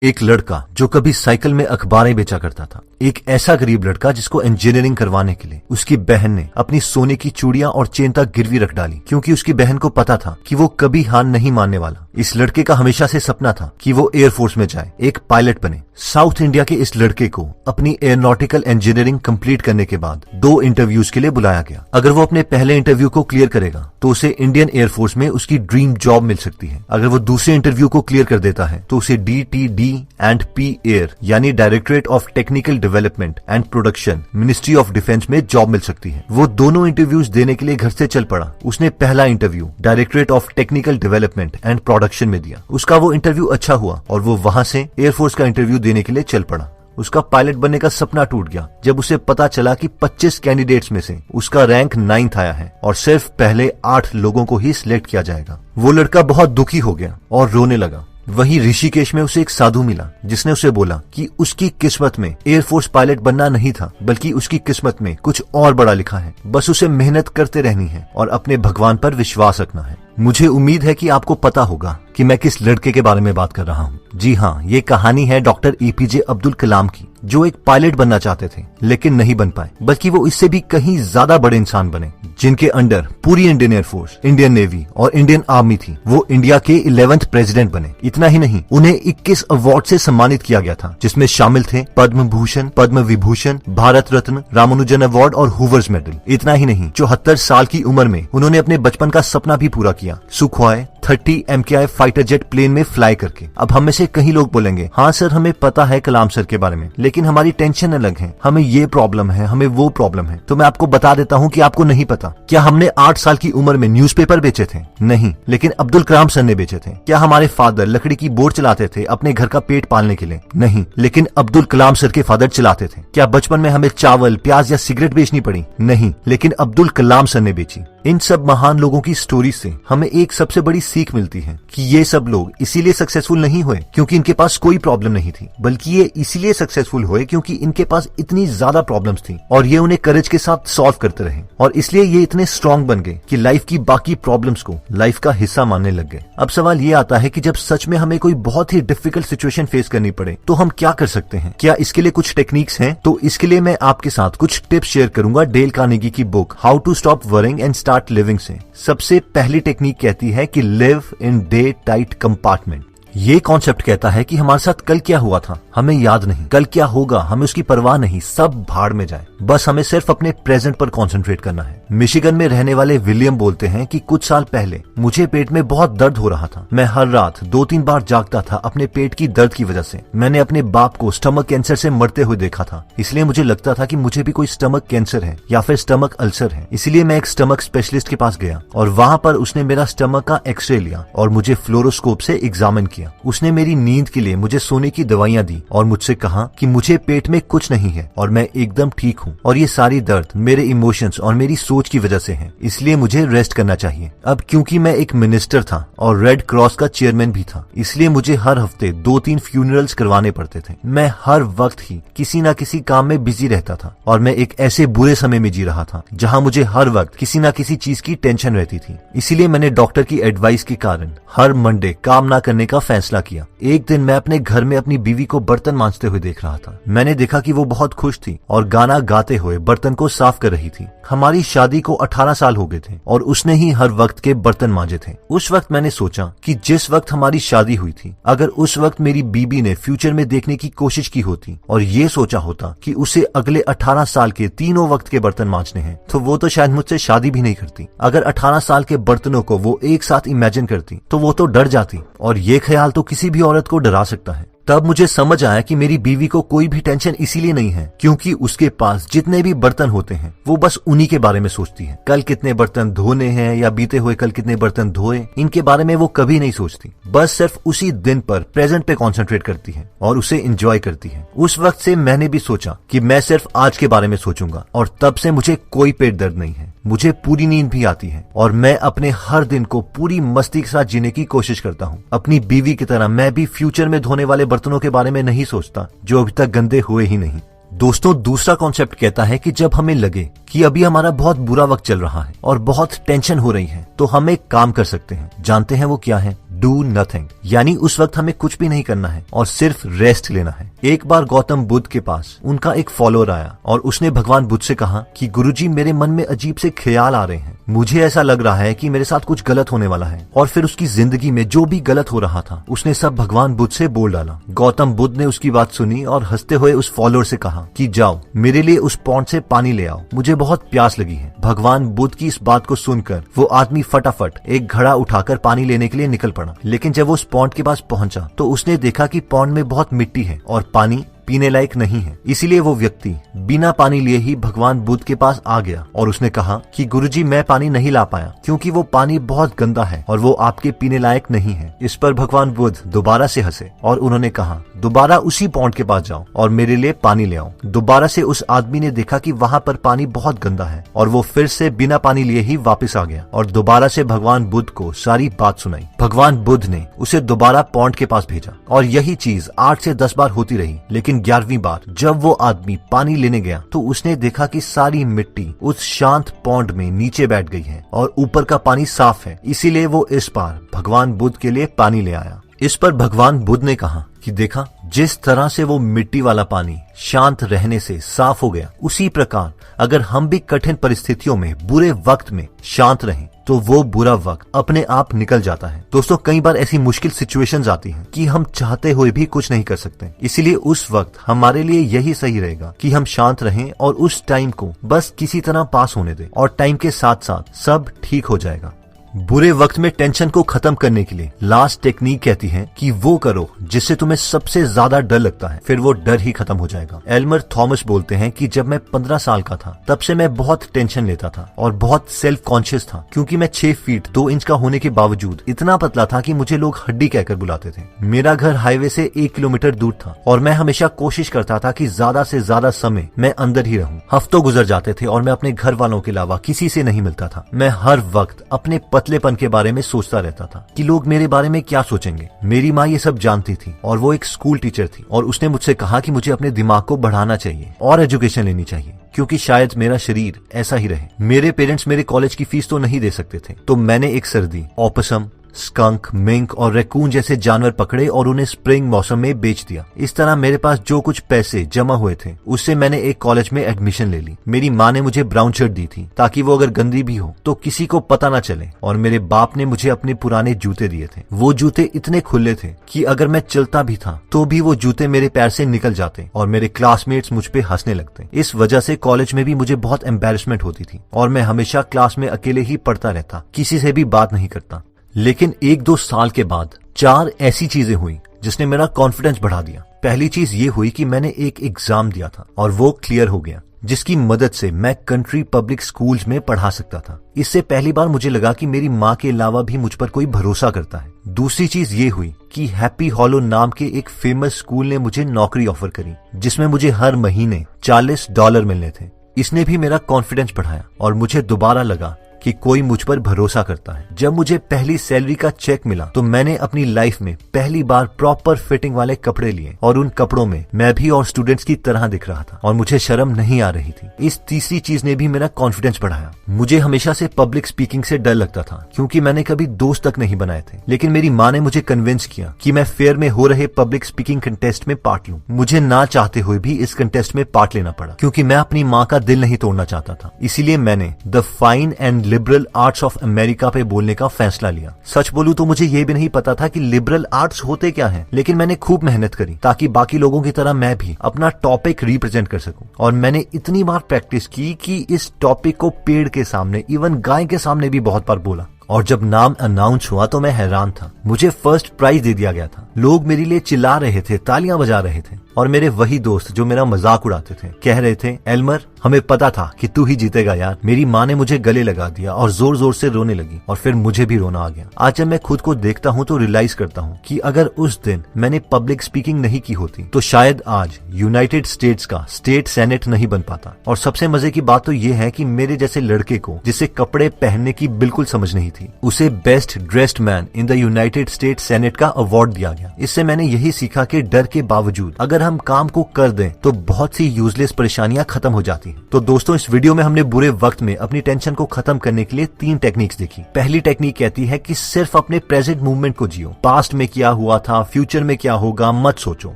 एक लड़का जो कभी साइकिल में अखबारें बेचा करता था, एक ऐसा गरीब लड़का जिसको इंजीनियरिंग करवाने के लिए उसकी बहन ने अपनी सोने की चूड़ियां और चेन तक गिरवी रख डाली, क्योंकि उसकी बहन को पता था कि वो कभी हार नहीं मानने वाला। इस लड़के का हमेशा से सपना था कि वो एयरफोर्स में जाए, एक पायलट बने। साउथ इंडिया के इस लड़के को अपनी एयरोनॉटिकल इंजीनियरिंग कंप्लीट करने के बाद 2 इंटरव्यूज के लिए बुलाया गया। अगर वो अपने पहले इंटरव्यू को क्लियर करेगा तो उसे इंडियन एयरफोर्स में उसकी ड्रीम जॉब मिल सकती है। अगर वो दूसरे इंटरव्यू को क्लियर कर देता है तो उसे DTD&P एयर यानी directorate of technical development and production, ministry of defence में जॉब मिल सकती है। वो दोनों इंटरव्यूज देने के लिए घर से चल पड़ा। उसने पहला interview directorate of technical development and production में दिया। उसका वो इंटरव्यू अच्छा हुआ और वो वहां से एयरफोर्स का इंटरव्यू देने के लिए चल पड़ा। उसका पायलट बनने का सपना टूट गया जब उसे पता चला कि 25 कैंडिडेट्स में से उसका रैंक 9th आया है और सिर्फ पहले 8 लोगों को ही सिलेक्ट किया जाएगा। वो लड़का बहुत दुखी हो गया और रोने लगा। वहीं ऋषिकेश में उसे एक साधु मिला जिसने उसे बोला कि उसकी किस्मत में एयरफोर्स पायलट बनना नहीं था, बल्कि उसकी किस्मत में कुछ और बड़ा लिखा है। बस उसे मेहनत करते रहनी है और अपने भगवान पर विश्वास रखना है। मुझे उम्मीद है कि आपको पता होगा कि मैं किस लड़के के बारे में बात कर रहा हूँ। जी हाँ, ये कहानी है डॉक्टर APJ अब्दुल कलाम की, जो एक पायलट बनना चाहते थे लेकिन नहीं बन पाए, बल्कि वो इससे भी कहीं ज्यादा बड़े इंसान बने, जिनके अंडर पूरी इंडियन एयरफोर्स, इंडियन नेवी और इंडियन आर्मी थी। वो इंडिया के 11th प्रेसिडेंट बने। इतना ही नहीं, उन्हें 21 अवार्ड से सम्मानित किया गया था, जिसमें शामिल थे पद्म भूषण, पद्म विभूषण, भारत रत्न, रामानुजन अवार्ड और हुवर्स मेडल। इतना ही नहीं, 74 साल की उम्र में उन्होंने अपने बचपन का सपना भी पूरा किया, Sukhoi 30 MKI fighter jet plane में फ्लाई करके। अब हम में से कई लोग बोलेंगे, हाँ सर, हमें पता है कलाम सर के बारे में, लेकिन हमारी टेंशन अलग है, हमें ये प्रॉब्लम है, हमें वो प्रॉब्लम है। तो मैं आपको बता देता हूँ कि आपको नहीं पता। क्या हमने 8 साल की उम्र में न्यूज़पेपर बेचे थे? नहीं, लेकिन अब्दुल कलाम सर ने बेचे थे। क्या हमारे फादर लकड़ी की बोट चलाते थे अपने घर का पेट पालने के लिए? नहीं, लेकिन अब्दुल कलाम सर के फादर चलाते थे। क्या बचपन में हमें चावल, प्याज या सिगरेट बेचनी पड़ी? नहीं, लेकिन अब्दुल कलाम सर ने बेची। इन सब महान लोगों की स्टोरी से हमें एक सबसे बड़ी सीख मिलती है कि ये सब लोग इसीलिए सक्सेसफुल नहीं हुए क्योंकि इनके पास कोई प्रॉब्लम नहीं थी, बल्कि ये इसीलिए सक्सेसफुल हुए क्योंकि इनके पास इतनी ज्यादा प्रॉब्लम्स थी और ये उन्हें करेज के साथ सॉल्व करते रहे, और इसलिए ये इतने स्ट्रांग बन गए कि लाइफ की बाकी प्रॉब्लम्स को लाइफ का हिस्सा मानने लग गए। अब सवाल ये आता है कि जब सच में हमें कोई बहुत ही डिफिकल्ट सिचुएशन फेस करनी पड़े तो हम क्या कर सकते हैं? क्या इसके लिए कुछ टेक्निक्स हैं? तो इसके लिए मैं आपके साथ कुछ टिप्स शेयर करूंगा डेल कार्नेगी की book how to stop worrying and start living से। सबसे पहली टेक्निक कहती है कि live in day tight compartment. ये कॉन्सेप्ट कहता है कि हमारे साथ कल क्या हुआ था हमें याद नहीं, कल क्या होगा हमें उसकी परवाह नहीं, सब भाड़ में जाए, बस हमें सिर्फ अपने प्रेजेंट पर कंसंट्रेट करना है। मिशिगन में रहने वाले विलियम बोलते हैं कि कुछ साल पहले मुझे पेट में बहुत दर्द हो रहा था। मैं हर रात 2-3 बार जागता था अपने पेट की दर्द की वजह से। मैंने अपने बाप को स्टमक कैंसर से मरते हुए देखा था, इसलिए मुझे लगता था कि मुझे भी कोई स्टमक कैंसर है या फिर स्टमक अल्सर है। इसलिए मैं एक स्टमक स्पेशलिस्ट के पास गया और वहां पर उसने मेरा स्टमक का एक्सरे लिया और मुझे फ्लोरोस्कोप से एग्जामिन किया। उसने मेरी नींद के लिए मुझे सोने की दवाइयां दी और मुझसे कहा कि मुझे पेट में कुछ नहीं है और मैं एकदम ठीक हूँ और ये सारी दर्द मेरे इमोशंस और मेरी सोच की वजह से है, इसलिए मुझे रेस्ट करना चाहिए। अब क्योंकि मैं एक मिनिस्टर था और रेड क्रॉस का चेयरमैन भी था, इसलिए मुझे हर हफ्ते 2-3 फ्यूनरल्स करवाने पड़ते थे। मैं हर वक्त ही किसी न किसी काम में बिजी रहता था और मैं एक ऐसे बुरे समय में जी रहा था जहाँ मुझे हर वक्त किसी न किसी चीज की टेंशन रहती थी। इसीलिए मैंने डॉक्टर की एडवाइस के कारण हर मंडे काम न करने का फैसला किया। एक दिन मैं अपने घर में अपनी बीवी को बर्तन मांजते हुए देख रहा था। मैंने देखा कि वो बहुत खुश थी और गाना गाते हुए बर्तन को साफ कर रही थी। हमारी शादी को 18 साल हो गए थे और उसने ही हर वक्त के बर्तन मांजे थे। उस वक्त मैंने सोचा कि जिस वक्त हमारी शादी हुई थी, अगर उस वक्त मेरी बीबी ने फ्यूचर में देखने की कोशिश की होती और ये सोचा होता कि उसे अगले 18 साल के तीनों वक्त के बर्तन मांजने हैं, तो वो तो शायद मुझसे शादी भी नहीं करती। अगर 18 साल के बर्तनों को वो एक साथ इमेजिन करती तो वो तो डर जाती, और ये ख्याल तो किसी भी औरत को डरा सकता है। तब मुझे समझ आया कि मेरी बीवी को कोई भी टेंशन इसीलिए नहीं है क्योंकि उसके पास जितने भी बर्तन होते हैं वो बस उन्हीं के बारे में सोचती है। कल कितने बर्तन धोने हैं या बीते हुए कल कितने बर्तन धोए, इनके बारे में वो कभी नहीं सोचती। बस सिर्फ उसी दिन पर प्रेजेंट पे कंसंट्रेट करती है और उसे एंजॉय करती है। उस वक्त से मैंने भी सोचा कि मैं सिर्फ आज के बारे में सोचूंगा और तब से मुझे कोई पेट दर्द नहीं है, मुझे पूरी नींद भी आती है और मैं अपने हर दिन को पूरी मस्ती के साथ जीने की कोशिश करता हूँ। अपनी बीवी की तरह मैं भी फ्यूचर में धोने वाले बर्तनों के बारे में नहीं सोचता जो अभी तक गंदे हुए ही नहीं। दोस्तों, दूसरा कॉन्सेप्ट कहता है कि जब हमें लगे कि अभी हमारा बहुत बुरा वक्त चल रहा है और बहुत टेंशन हो रही है तो हम एक काम कर सकते हैं। जानते हैं वो क्या है? डू नथिंग, यानी उस वक्त हमें कुछ भी नहीं करना है और सिर्फ रेस्ट लेना है। एक बार गौतम बुद्ध के पास उनका एक फॉलोअर आया और उसने भगवान बुद्ध से कहा कि गुरुजी, मेरे मन में अजीब से ख्याल आ रहे हैं, मुझे ऐसा लग रहा है कि मेरे साथ कुछ गलत होने वाला है। और फिर उसकी जिंदगी में जो भी गलत हो रहा था उसने सब भगवान बुद्ध से बोल डाला। गौतम बुद्ध ने उसकी बात सुनी और हंसते हुए उस फॉलोअर से कहा कि जाओ मेरे लिए उस पॉन्ड से पानी ले आओ, मुझे बहुत प्यास लगी है। भगवान बुद्ध की इस बात को सुनकर वो आदमी फटाफट एक घड़ा उठाकर पानी लेने के लिए निकल पड़ा। लेकिन जब वो उस पॉन्ड के पास पहुंचा तो उसने देखा कि पॉन्ड में बहुत मिट्टी है और पानी पीने लायक नहीं है। इसीलिए वो व्यक्ति बिना पानी लिए ही भगवान बुद्ध के पास आ गया और उसने कहा कि गुरुजी, मैं पानी नहीं ला पाया क्योंकि वो पानी बहुत गंदा है और वो आपके पीने लायक नहीं है। इस पर भगवान बुद्ध दोबारा से हंसे और उन्होंने कहा, दोबारा उसी पॉन्ड के पास जाओ और मेरे लिए पानी ले आओ। दोबारा से उस आदमी ने देखा कि वहाँ पर पानी बहुत गंदा है और वो फिर से बिना पानी लिए ही वापस आ गया और दोबारा से भगवान बुद्ध को सारी बात सुनाई। भगवान बुद्ध ने उसे दोबारा पॉन्ड के पास भेजा और यही चीज 8 से 10 बार होती रही। लेकिन 11वीं बार जब वो आदमी पानी लेने गया तो उसने देखा कि सारी मिट्टी उस शांत पॉन्ड में नीचे बैठ गई है और ऊपर का पानी साफ है। इसीलिए वो इस बार भगवान बुद्ध के लिए पानी ले आया। इस पर भगवान बुद्ध ने कहा कि देखा, जिस तरह से वो मिट्टी वाला पानी शांत रहने से साफ हो गया, उसी प्रकार अगर हम भी कठिन परिस्थितियों में बुरे वक्त में शांत रहें तो वो बुरा वक्त अपने आप निकल जाता है। दोस्तों, कई बार ऐसी मुश्किल सिचुएशंस आती हैं कि हम चाहते हुए भी कुछ नहीं कर सकते। इसीलिए उस वक्त हमारे लिए यही सही रहेगा कि हम शांत रहें और उस टाइम को बस किसी तरह पास होने दें और टाइम के साथ साथ सब ठीक हो जाएगा। बुरे वक्त में टेंशन को खत्म करने के लिए लास्ट टेक्निक कहती है कि वो करो जिससे तुम्हें सबसे ज्यादा डर लगता है, फिर वो डर ही खत्म हो जाएगा। एल्मर थॉमस बोलते हैं कि जब मैं 15 साल का था तब से मैं बहुत टेंशन लेता था और बहुत सेल्फ कॉन्शियस था क्योंकि मैं 6 फीट 2 इंच का होने के बावजूद इतना पतला था कि मुझे लोग हड्डी कहकर बुलाते थे। मेरा घर हाईवे से 1 किलोमीटर दूर था और मैं हमेशा कोशिश करता था कि ज्यादा से ज्यादा समय मैं अंदर ही रहूं। हफ्तों गुजर जाते थे और मैं अपने घर वालों के अलावा किसी से नहीं मिलता था। मैं हर वक्त अपने पतलेपन के बारे में सोचता रहता था कि लोग मेरे बारे में क्या सोचेंगे। मेरी माँ ये सब जानती थी और वो एक स्कूल टीचर थी और उसने मुझसे कहा कि मुझे अपने दिमाग को बढ़ाना चाहिए और एजुकेशन लेनी चाहिए क्योंकि शायद मेरा शरीर ऐसा ही रहे। मेरे पेरेंट्स मेरे कॉलेज की फीस तो नहीं दे सकते थे, तो मैंने एक सर्दी ऑपसम, स्कंक, मिंक और रैकून जैसे जानवर पकड़े और उन्हें स्प्रिंग मौसम में बेच दिया। इस तरह मेरे पास जो कुछ पैसे जमा हुए थे उससे मैंने एक कॉलेज में एडमिशन ले ली। मेरी माँ ने मुझे ब्राउन शर्ट दी थी ताकि वो अगर गंदी भी हो तो किसी को पता ना चले और मेरे बाप ने मुझे अपने पुराने जूते दिए थे। वो जूते इतने खुले थे कि अगर मैं चलता भी था तो भी वो जूते मेरे पैर से निकल जाते और मेरे क्लासमेट्स मुझ पे हंसने लगते। इस वजह से कॉलेज में भी मुझे बहुत एम्बैरेसमेंट होती थी और मैं हमेशा क्लास में अकेले ही पढ़ता रहता, किसी से भी बात नहीं करता। लेकिन 1-2 साल के बाद 4 ऐसी चीजें हुई जिसने मेरा कॉन्फिडेंस बढ़ा दिया। पहली चीज ये हुई कि मैंने एक एग्जाम दिया था और वो क्लियर हो गया, जिसकी मदद से मैं कंट्री पब्लिक स्कूल्स में पढ़ा सकता था। इससे पहली बार मुझे लगा कि मेरी माँ के अलावा भी मुझ पर कोई भरोसा करता है। दूसरी चीज ये हुई कि हैप्पी हॉलो नाम के एक फेमस स्कूल ने मुझे नौकरी ऑफर करी जिसमें मुझे हर महीने $40 मिलने थे। इसने भी मेरा कॉन्फिडेंस बढ़ाया और मुझे दोबारा लगा कि कोई मुझ पर भरोसा करता है। जब मुझे पहली सैलरी का चेक मिला तो मैंने अपनी लाइफ में पहली बार प्रॉपर फिटिंग वाले कपड़े लिए और उन कपड़ों में मैं भी और स्टूडेंट्स की तरह दिख रहा था और मुझे शर्म नहीं आ रही थी। इस तीसरी चीज ने भी मेरा कॉन्फिडेंस बढ़ाया। मुझे हमेशा से पब्लिक स्पीकिंग से डर लगता था क्योंकि मैंने कभी दोस्त तक नहीं बनाए थे, लेकिन मेरी माँ ने मुझे कन्विंस किया कि मैं फेयर में हो रहे पब्लिक स्पीकिंग कंटेस्ट में पार्ट लूं। मुझे ना चाहते हुए भी इस कंटेस्ट में पार्ट लेना पड़ा क्योंकि मैं अपनी माँ का दिल नहीं तोड़ना चाहता था। इसीलिए मैंने the fine and liberal arts of America पे बोलने का फैसला लिया। सच बोलूं तो मुझे ये भी नहीं पता था कि लिबरल आर्ट्स होते क्या हैं, लेकिन मैंने खूब मेहनत करी ताकि बाकी लोगों की तरह मैं भी अपना टॉपिक रिप्रेजेंट कर सकूं। और मैंने इतनी बार प्रैक्टिस की कि इस टॉपिक को पेड़ के सामने, इवन गाय के सामने भी बहुत बार बोला। और जब नाम अनाउंस हुआ तो मैं हैरान था। मुझे फर्स्ट प्राइज दे दिया गया था। लोग मेरे लिए चिल्ला रहे थे, तालियां बजा रहे थे और मेरे वही दोस्त जो मेरा मजाक उड़ाते थे कह रहे थे, एल्मर हमें पता था कि तू ही जीतेगा यार। मेरी माँ ने मुझे गले लगा दिया और जोर जोर से रोने लगी और फिर मुझे भी रोना आ गया। आज जब मैं खुद को देखता हूँ तो रियलाइज करता हूँ कि अगर उस दिन मैंने पब्लिक स्पीकिंग नहीं की होती तो शायद आज यूनाइटेड स्टेट्स का स्टेट सेनेट नहीं बन पाता। और सबसे मजे की बात तो ये है कि मेरे जैसे लड़के को जिसे कपड़े पहनने की बिल्कुल समझ नहीं थी, उसे best dressed man in the United state senate का अवार्ड दिया गया। इससे मैंने यही सीखा कि डर के बावजूद अगर अगर हम काम को कर दें तो बहुत सी यूजलेस परेशानियां खत्म हो जाती हैं। तो दोस्तों, इस वीडियो में हमने बुरे वक्त में अपनी टेंशन को खत्म करने के लिए 3 टेक्निक्स देखी। पहली टेक्निक कहती है कि सिर्फ अपने प्रेजेंट मूवमेंट को जियो, पास्ट में क्या हुआ था, फ्यूचर में क्या होगा मत सोचो।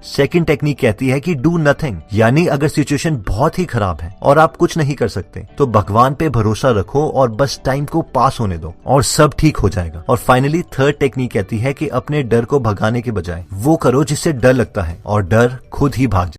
सेकंड टेक्निक कहती है कि डू नथिंग, यानी अगर सिचुएशन बहुत ही खराब है और आप कुछ नहीं कर सकते तो भगवान पे भरोसा रखो और बस टाइम को पास होने दो और सब ठीक हो जाएगा। और फाइनली थर्ड टेक्निक कहती है कि अपने डर को भगाने के बजाय वो करो जिससे डर लगता है और डर खुद ही भाग जाए।